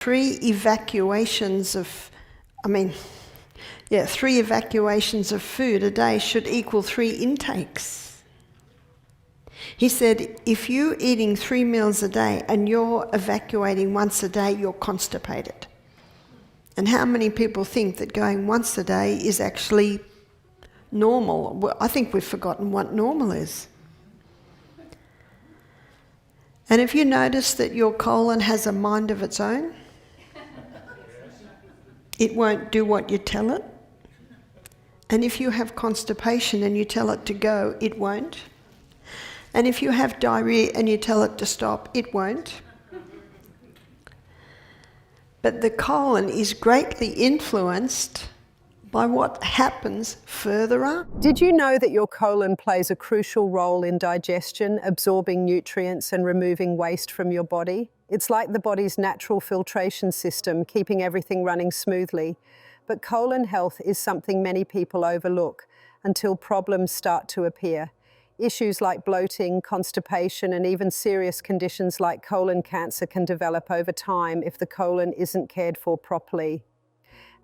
3 evacuations of food a day should equal 3 intakes. He said, if you're eating 3 meals a day and you're evacuating once a day, you're constipated. And how many people think that going once a day is actually normal? Well, I think we've forgotten what normal is. And if you notice that your colon has a mind of its own, it won't do what you tell it. And if you have constipation and you tell it to go, it won't. And if you have diarrhea and you tell it to stop, it won't. But the colon is greatly influenced by what happens further up. Did you know that your colon plays a crucial role in digestion, absorbing nutrients and removing waste from your body? It's like the body's natural filtration system, keeping everything running smoothly. But colon health is something many people overlook until problems start to appear. Issues like bloating, constipation, and even serious conditions like colon cancer can develop over time if the colon isn't cared for properly.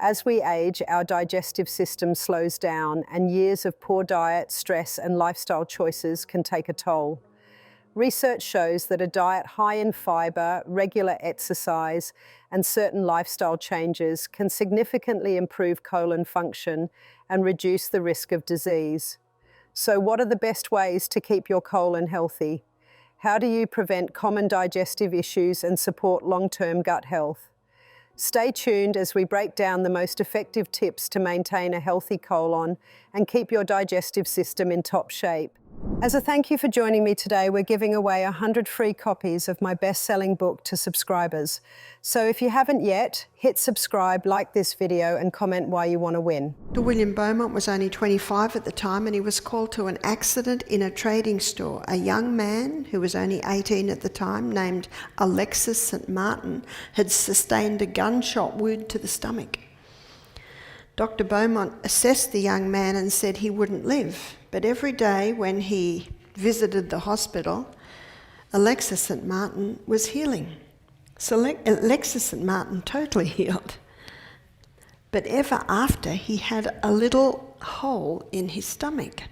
As we age, our digestive system slows down, and years of poor diet, stress, and lifestyle choices can take a toll. Research shows that a diet high in fiber, regular exercise, and certain lifestyle changes can significantly improve colon function and reduce the risk of disease. So what are the best ways to keep your colon healthy? How do you prevent common digestive issues and support long-term gut health? Stay tuned as we break down the most effective tips to maintain a healthy colon and keep your digestive system in top shape. As a thank you for joining me today, we're giving away 100 free copies of my best-selling book to subscribers. So if you haven't yet, hit subscribe, like this video, and comment why you want to win. Dr. William Beaumont was only 25 at the time, and he was called to an accident in a trading store. A young man who was only 18 at the time, named Alexis St. Martin, had sustained a gunshot wound to the stomach. Dr. Beaumont assessed the young man and said he wouldn't live. But every day when he visited the hospital, Alexis St. Martin was healing. So Alexis St. Martin totally healed. But ever after, he had a little hole in his stomach.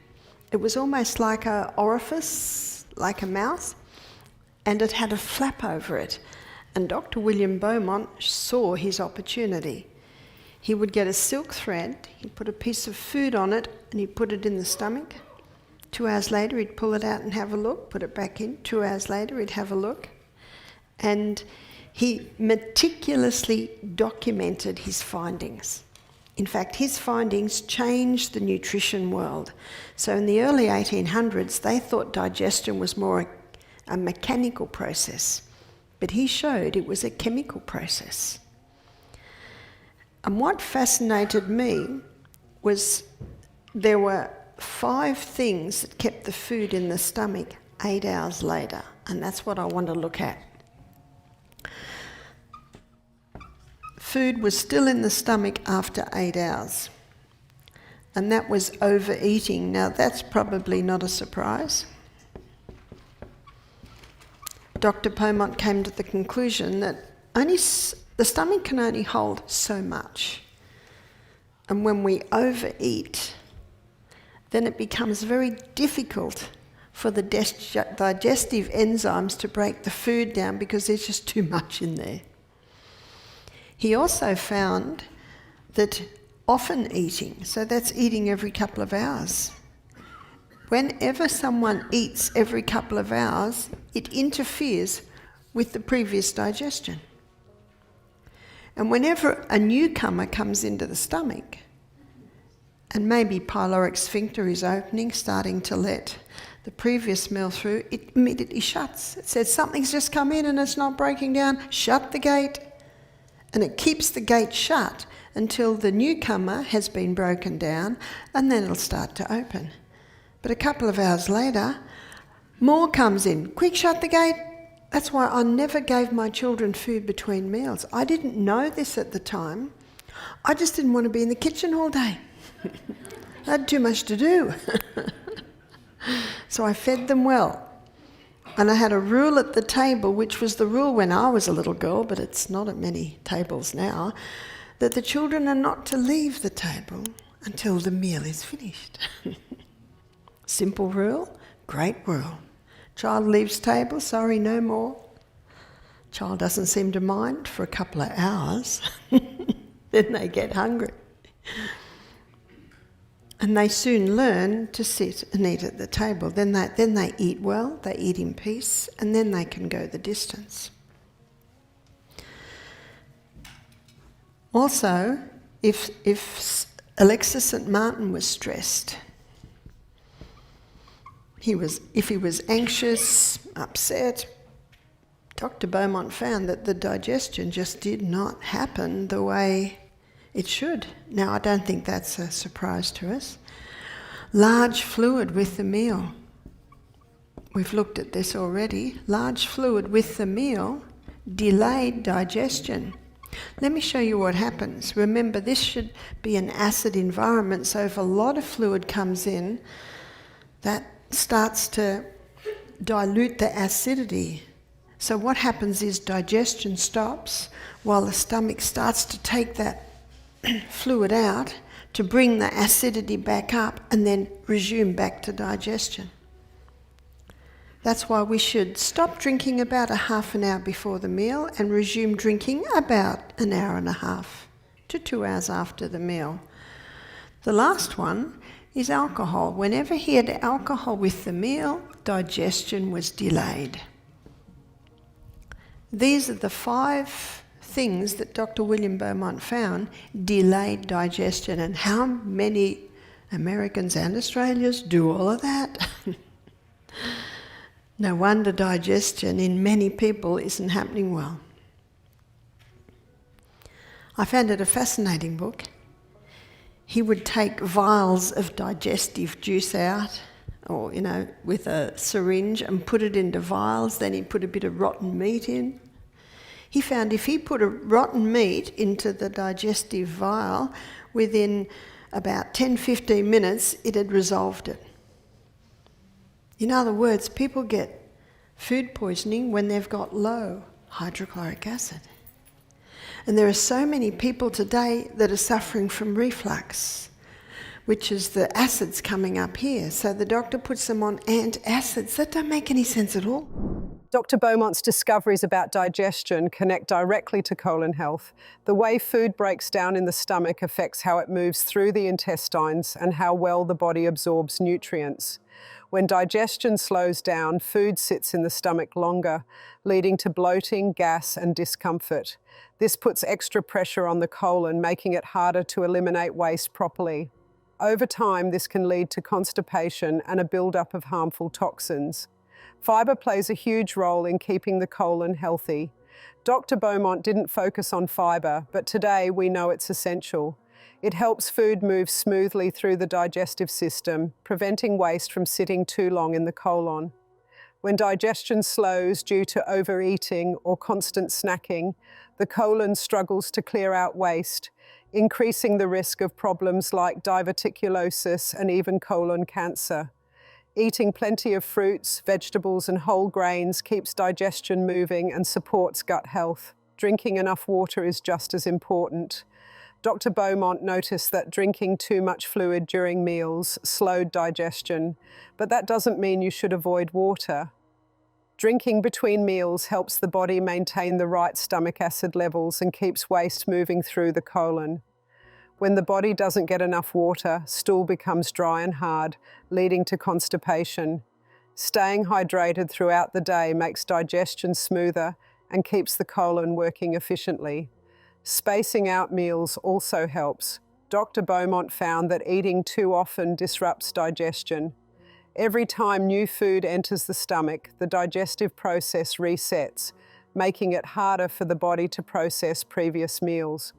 It was almost like an orifice, like a mouth, and it had a flap over it. And Dr. William Beaumont saw his opportunity. He would get a silk thread, he'd put a piece of food on it, and he'd put it in the stomach. 2 hours later, he'd pull it out and have a look, put it back in. 2 hours later, he'd have a look. And he meticulously documented his findings. In fact, his findings changed the nutrition world. So in the early 1800s, they thought digestion was more a mechanical process, but he showed it was a chemical process. And what fascinated me was there were 5 things that kept the food in the stomach 8 hours later, and that's what I want to look at. Food was still in the stomach after 8 hours, and that was overeating. Now that's probably not a surprise. Dr. Beaumont came to the conclusion that the stomach can only hold so much. And when we overeat, then it becomes very difficult for the digestive enzymes to break the food down because there's just too much in there. He also found that often eating, so that's eating every couple of hours, whenever someone eats every couple of hours, it interferes with the previous digestion. And whenever a newcomer comes into the stomach, and maybe pyloric sphincter is opening, starting to let the previous meal through, it immediately shuts. It says, something's just come in and it's not breaking down, shut the gate. And it keeps the gate shut until the newcomer has been broken down, and then it'll start to open. But a couple of hours later, more comes in. Quick, shut the gate. That's why I never gave my children food between meals. I didn't know this at the time. I just didn't want to be in the kitchen all day. I had too much to do. So I fed them well. And I had a rule at the table, which was the rule when I was a little girl, but it's not at many tables now, that the children are not to leave the table until the meal is finished. Simple rule, great rule. Child leaves table, sorry, no more. Child doesn't seem to mind for a couple of hours. Then they get hungry. And they soon learn to sit and eat at the table. Then they eat well, they eat in peace, and then they can go the distance. Also, if Alexis St. Martin was stressed, if he was anxious, upset, Dr. Beaumont found that the digestion just did not happen the way it should. Now, I don't think that's a surprise to us. Large fluid with the meal. We've looked at this already. Large fluid with the meal delayed digestion. Let me show you what happens. Remember, this should be an acid environment, so if a lot of fluid comes in, that starts to dilute the acidity. So what happens is digestion stops while the stomach starts to take that fluid out to bring the acidity back up and then resume back to digestion. That's why we should stop drinking about a half an hour before the meal and resume drinking about an hour and a half to 2 hours after the meal. The last one is alcohol. Whenever he had alcohol with the meal, digestion was delayed. These are the 5 things that Dr. William Beaumont found delayed digestion, and how many Americans and Australians do all of that? No wonder digestion in many people isn't happening well. I found it a fascinating book. He would take vials of digestive juice out, or, with a syringe and put it into vials, then he'd put a bit of rotten meat in. He found if he put a rotten meat into the digestive vial, within about 10-15 minutes, it had resolved it. In other words, people get food poisoning when they've got low hydrochloric acid. And there are so many people today that are suffering from reflux, which is the acids coming up here. So the doctor puts them on antacids. That don't make any sense at all. Dr. Beaumont's discoveries about digestion connect directly to colon health. The way food breaks down in the stomach affects how it moves through the intestines and how well the body absorbs nutrients. When digestion slows down, food sits in the stomach longer, leading to bloating, gas, and discomfort. This puts extra pressure on the colon, making it harder to eliminate waste properly. Over time, this can lead to constipation and a buildup of harmful toxins. Fibre plays a huge role in keeping the colon healthy. Dr. Beaumont didn't focus on fibre, but today we know it's essential. It helps food move smoothly through the digestive system, preventing waste from sitting too long in the colon. When digestion slows due to overeating or constant snacking, the colon struggles to clear out waste, increasing the risk of problems like diverticulosis and even colon cancer. Eating plenty of fruits, vegetables, and whole grains keeps digestion moving and supports gut health. Drinking enough water is just as important. Dr. Beaumont noticed that drinking too much fluid during meals slowed digestion, but that doesn't mean you should avoid water. Drinking between meals helps the body maintain the right stomach acid levels and keeps waste moving through the colon. When the body doesn't get enough water, stool becomes dry and hard, leading to constipation. Staying hydrated throughout the day makes digestion smoother and keeps the colon working efficiently. Spacing out meals also helps. Dr. Beaumont found that eating too often disrupts digestion. Every time new food enters the stomach, the digestive process resets, making it harder for the body to process previous meals.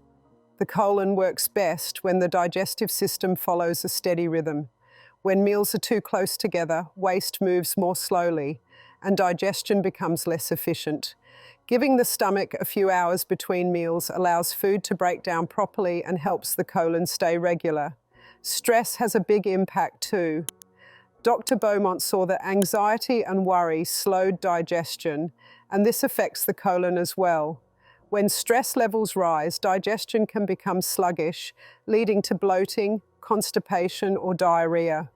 The colon works best when the digestive system follows a steady rhythm. When meals are too close together, waste moves more slowly and digestion becomes less efficient. Giving the stomach a few hours between meals allows food to break down properly and helps the colon stay regular. Stress has a big impact too. Dr. Beaumont saw that anxiety and worry slowed digestion, and this affects the colon as well. When stress levels rise, digestion can become sluggish, leading to bloating, constipation, or diarrhea.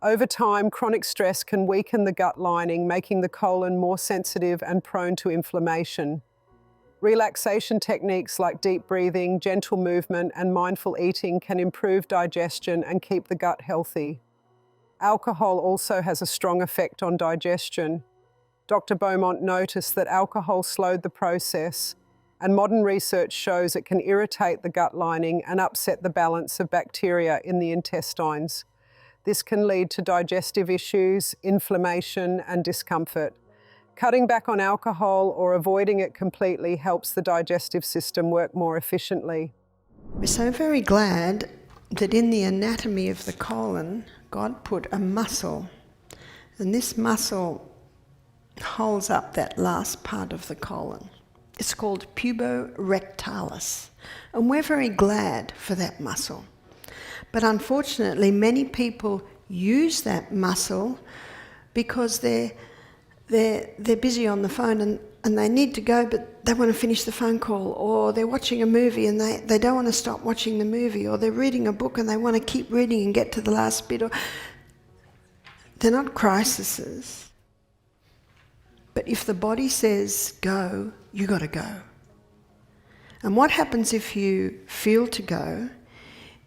Over time, chronic stress can weaken the gut lining, making the colon more sensitive and prone to inflammation. Relaxation techniques like deep breathing, gentle movement, and mindful eating can improve digestion and keep the gut healthy. Alcohol also has a strong effect on digestion. Dr. Beaumont noticed that alcohol slowed the process, and modern research shows it can irritate the gut lining and upset the balance of bacteria in the intestines. This can lead to digestive issues, inflammation, and discomfort. Cutting back on alcohol or avoiding it completely helps the digestive system work more efficiently. We're so very glad that in the anatomy of the colon, God put a muscle, and this muscle holds up that last part of the colon. It's called puborectalis, and we're very glad for that muscle. But unfortunately, many people use that muscle because they're busy on the phone and they need to go, but they want to finish the phone call, or they're watching a movie and they don't want to stop watching the movie, or they're reading a book and they want to keep reading and get to the last bit. Or they're not crises. But if the body says go, you got to go. And what happens if you feel to go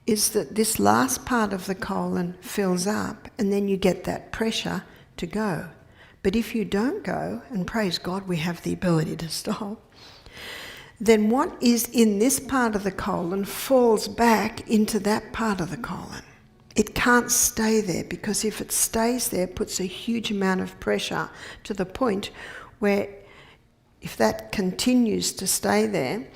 is that this last part of the colon fills up and then you get that pressure to go. But if you don't go, and praise God we have the ability to stop, then what is in this part of the colon falls back into that part of the colon. It can't stay there, because if it stays there, it puts a huge amount of pressure to the point where if that continues to stay there,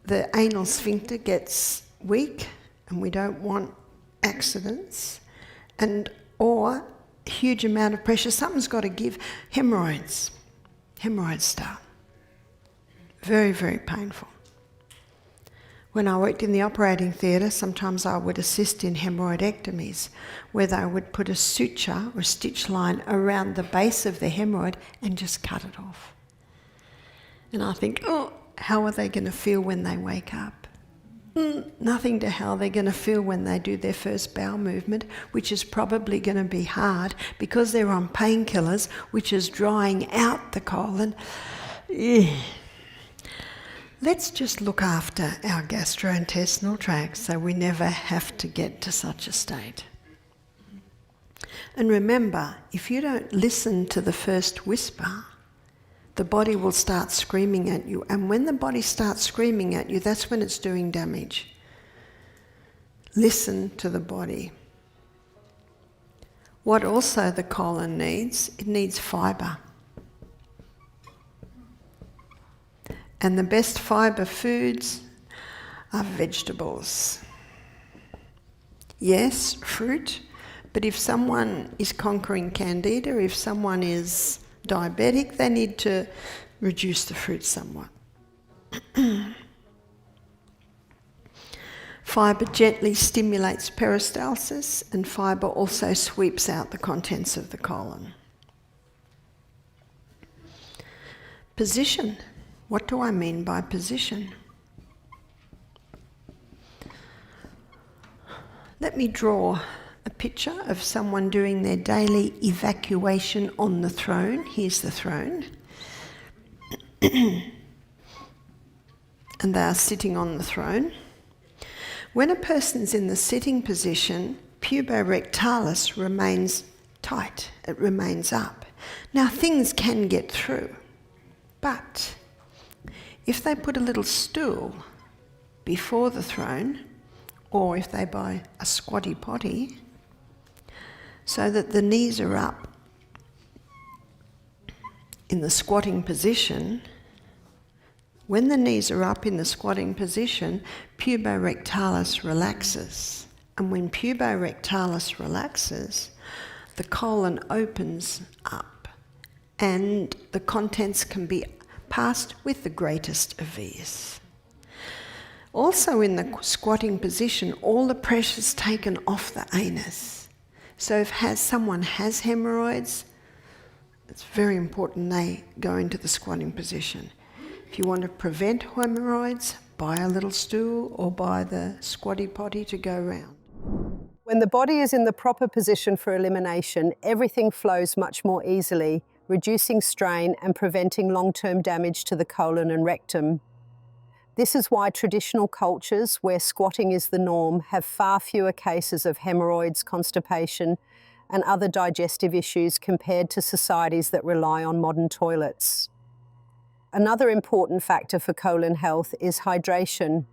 the anal sphincter gets weak, and we don't want accidents, or huge amount of pressure. Something's got to give. Hemorrhoids start. Very, very painful. When I worked in the operating theatre, sometimes I would assist in hemorrhoidectomies, where they would put a suture or stitch line around the base of the hemorrhoid and just cut it off. And I think, oh, how are they going to feel when they wake up? Nothing to how they're going to feel when they do their first bowel movement, which is probably going to be hard because they're on painkillers, which is drying out the colon. Let's just look after our gastrointestinal tract so we never have to get to such a state. And remember, if you don't listen to the first whisper, the body will start screaming at you. And when the body starts screaming at you, that's when it's doing damage. Listen to the body. What also the colon needs, it needs fibre. And the best fibre foods are vegetables. Yes, fruit, but if someone is conquering candida, if someone is diabetic, they need to reduce the fruit somewhat. Fibre gently stimulates peristalsis, and fibre also sweeps out the contents of the colon. Position. What do I mean by position? Let me draw a picture of someone doing their daily evacuation on the throne. Here's the throne. And they are sitting on the throne. When a person's in the sitting position, puborectalis remains tight. It remains up. Now, things can get through, but if they put a little stool before the throne, or if they buy a squatty potty, so that the knees are up in the squatting position, when the knees are up in the squatting position, puborectalis relaxes. And when puborectalis relaxes, the colon opens up and the contents can be passed with the greatest of ease. Also in the squatting position, all the pressure's taken off the anus. So if someone has hemorrhoids, it's very important they go into the squatting position. If you want to prevent hemorrhoids, buy a little stool or buy the squatty potty to go round. When the body is in the proper position for elimination, everything flows much more easily, reducing strain and preventing long-term damage to the colon and rectum. This is why traditional cultures, where squatting is the norm, have far fewer cases of hemorrhoids, constipation, and other digestive issues compared to societies that rely on modern toilets. Another important factor for colon health is hydration.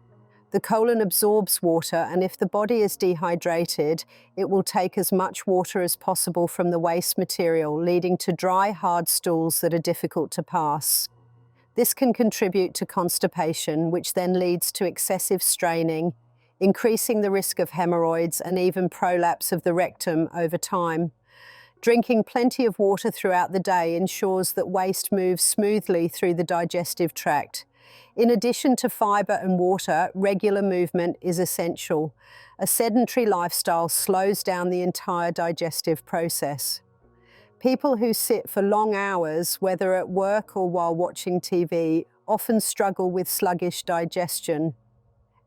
The colon absorbs water, and if the body is dehydrated, it will take as much water as possible from the waste material, leading to dry, hard stools that are difficult to pass. This can contribute to constipation, which then leads to excessive straining, increasing the risk of hemorrhoids and even prolapse of the rectum over time. Drinking plenty of water throughout the day ensures that waste moves smoothly through the digestive tract. In addition to fibre and water, regular movement is essential. A sedentary lifestyle slows down the entire digestive process. People who sit for long hours, whether at work or while watching TV, often struggle with sluggish digestion.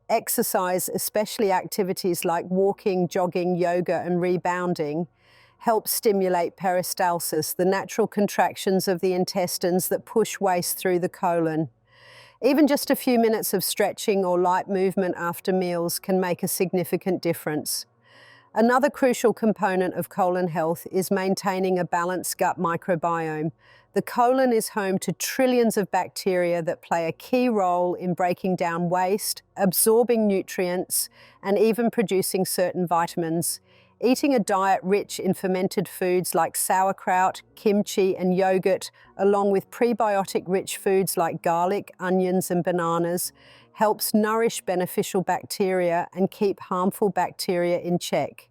Exercise, especially activities like walking, jogging, yoga, and rebounding, helps stimulate peristalsis, the natural contractions of the intestines that push waste through the colon. Even just a few minutes of stretching or light movement after meals can make a significant difference. Another crucial component of colon health is maintaining a balanced gut microbiome. The colon is home to trillions of bacteria that play a key role in breaking down waste, absorbing nutrients, and even producing certain vitamins. Eating a diet rich in fermented foods like sauerkraut, kimchi, and yogurt, along with prebiotic-rich foods like garlic, onions, and bananas, helps nourish beneficial bacteria and keep harmful bacteria in check.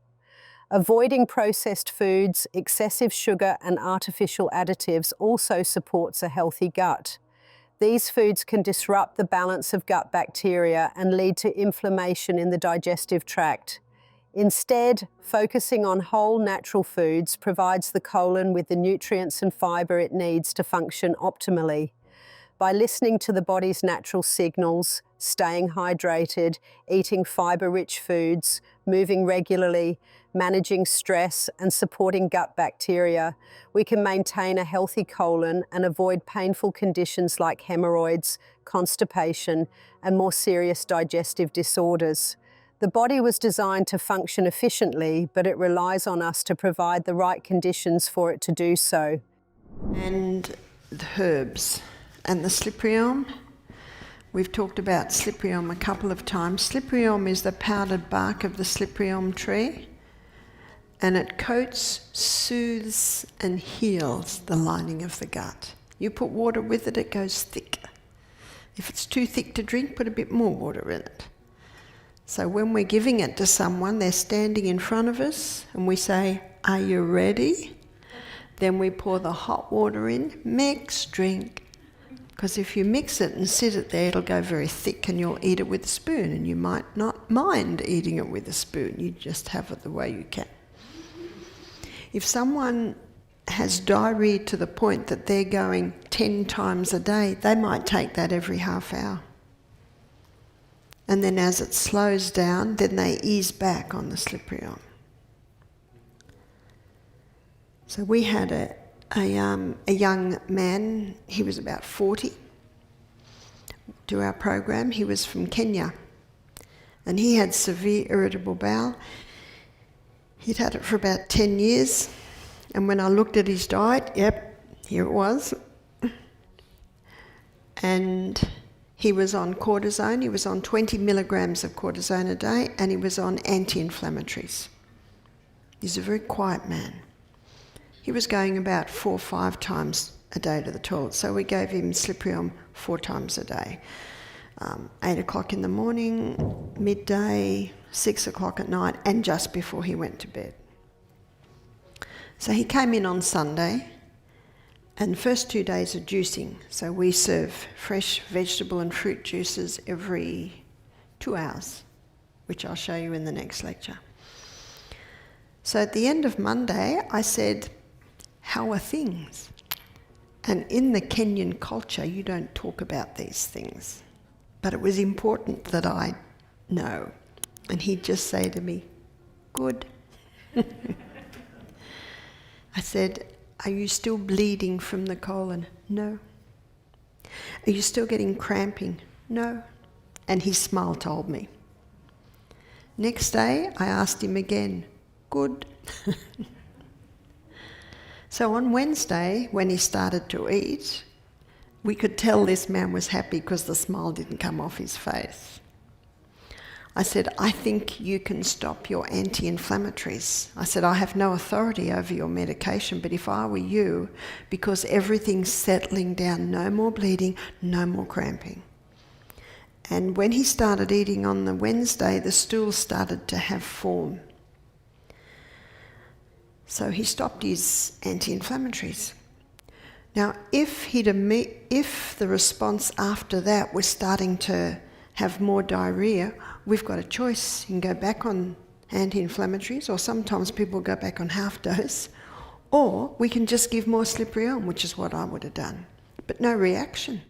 Avoiding processed foods, excessive sugar, and artificial additives also supports a healthy gut. These foods can disrupt the balance of gut bacteria and lead to inflammation in the digestive tract. Instead, focusing on whole natural foods provides the colon with the nutrients and fibre it needs to function optimally. By listening to the body's natural signals, staying hydrated, eating fibre-rich foods, moving regularly, managing stress, and supporting gut bacteria, we can maintain a healthy colon and avoid painful conditions like hemorrhoids, constipation, and more serious digestive disorders. The body was designed to function efficiently, but it relies on us to provide the right conditions for it to do so. And the herbs and the slipperyome. We've talked about slipperyome a couple of times. Slipperyome is the powdered bark of the slipperyome tree, and it coats, soothes, and heals the lining of the gut. You put water with it, it goes thick. If it's too thick to drink, put a bit more water in it. So when we're giving it to someone, they're standing in front of us, and we say, "Are you ready?" Then we pour the hot water in, mix, drink. Because if you mix it and sit it there, it'll go very thick and you'll eat it with a spoon, and you might not mind eating it with a spoon. You just have it the way you can. If someone has diarrhea to the point that they're going 10 times a day, they might take that every half hour. And then as it slows down, then they ease back on the slipperyome. So we had a young man, he was about 40, do our program. He was from Kenya, and he had severe irritable bowel. He'd had it for about 10 years, and when I looked at his diet, yep, here it was. And he was on cortisone. He was on 20 milligrams of cortisone a day, and he was on anti-inflammatories. He's a very quiet man. He was going about 4 or 5 times a day to the toilet, so we gave him slipperyome 4 times a day. 8 o'clock in the morning, midday, 6 o'clock at night, and just before he went to bed. So he came in on Sunday, and the first 2 days are juicing. So we serve fresh vegetable and fruit juices every 2 hours, which I'll show you in the next lecture. So at the end of Monday, I said, how are things? And in the Kenyan culture, you don't talk about these things. But it was important that I know. And he'd just say to me, good. I said, are you still bleeding from the colon? No. Are you still getting cramping? No. And his smile told me. Next day, I asked him again, good. So on Wednesday, when he started to eat, we could tell this man was happy because the smile didn't come off his face. I said, I think you can stop your anti-inflammatories. I said, I have no authority over your medication, but if I were you, because everything's settling down, no more bleeding, no more cramping. And when he started eating on the Wednesday, the stools started to have form. So he stopped his anti-inflammatories. Now, if the response after that was starting to have more diarrhea, we've got a choice. You can go back on anti-inflammatories, or sometimes people go back on half dose, or we can just give more slippery elm, which is what I would have done, but no reaction.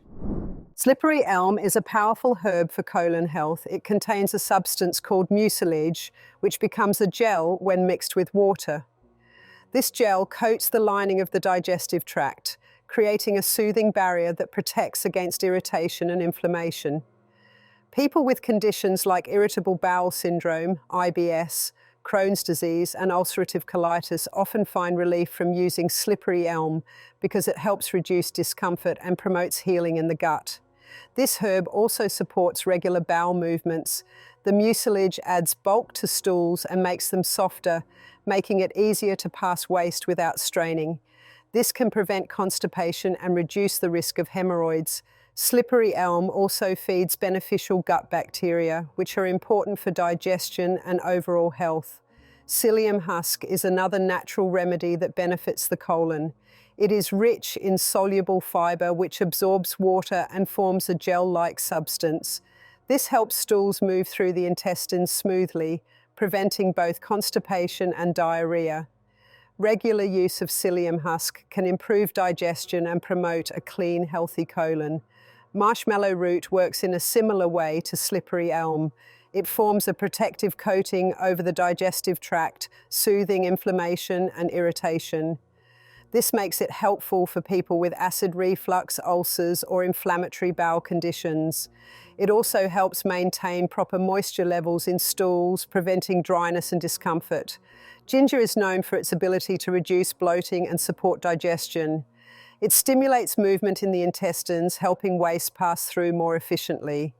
Slippery elm is a powerful herb for colon health. It contains a substance called mucilage, which becomes a gel when mixed with water. This gel coats the lining of the digestive tract, creating a soothing barrier that protects against irritation and inflammation. People with conditions like irritable bowel syndrome, IBS, Crohn's disease, and ulcerative colitis often find relief from using slippery elm because it helps reduce discomfort and promotes healing in the gut. This herb also supports regular bowel movements. The mucilage adds bulk to stools and makes them softer, making it easier to pass waste without straining. This can prevent constipation and reduce the risk of hemorrhoids. Slippery elm also feeds beneficial gut bacteria, which are important for digestion and overall health. Psyllium husk is another natural remedy that benefits the colon. It is rich in soluble fiber, which absorbs water and forms a gel-like substance. This helps stools move through the intestines smoothly, preventing both constipation and diarrhea. Regular use of psyllium husk can improve digestion and promote a clean, healthy colon. Marshmallow root works in a similar way to slippery elm. It forms a protective coating over the digestive tract, soothing inflammation and irritation. This makes it helpful for people with acid reflux, ulcers, or inflammatory bowel conditions. It also helps maintain proper moisture levels in stools, preventing dryness and discomfort. Ginger is known for its ability to reduce bloating and support digestion. It stimulates movement in the intestines, helping waste pass through more efficiently.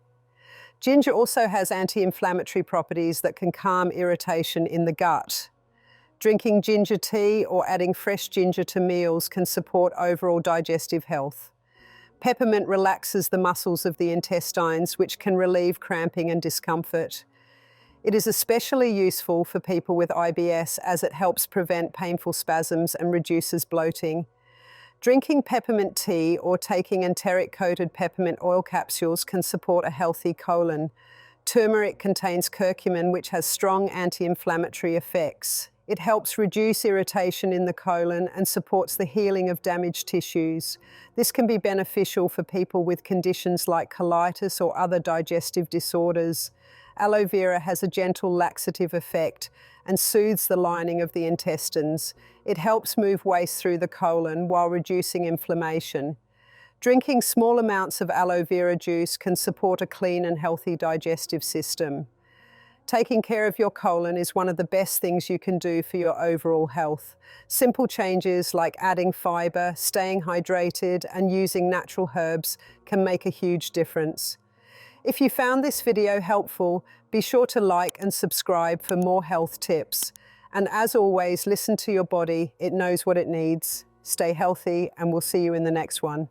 Ginger also has anti-inflammatory properties that can calm irritation in the gut. Drinking ginger tea or adding fresh ginger to meals can support overall digestive health. Peppermint relaxes the muscles of the intestines, which can relieve cramping and discomfort. It is especially useful for people with IBS as it helps prevent painful spasms and reduces bloating. Drinking peppermint tea or taking enteric-coated peppermint oil capsules can support a healthy colon. Turmeric contains curcumin, which has strong anti-inflammatory effects. It helps reduce irritation in the colon and supports the healing of damaged tissues. This can be beneficial for people with conditions like colitis or other digestive disorders. Aloe vera has a gentle laxative effect and soothes the lining of the intestines. It helps move waste through the colon while reducing inflammation. Drinking small amounts of aloe vera juice can support a clean and healthy digestive system. Taking care of your colon is one of the best things you can do for your overall health. Simple changes like adding fiber, staying hydrated, and using natural herbs can make a huge difference. If you found this video helpful, be sure to like and subscribe for more health tips. And as always, listen to your body. It knows what it needs. Stay healthy, and we'll see you in the next one.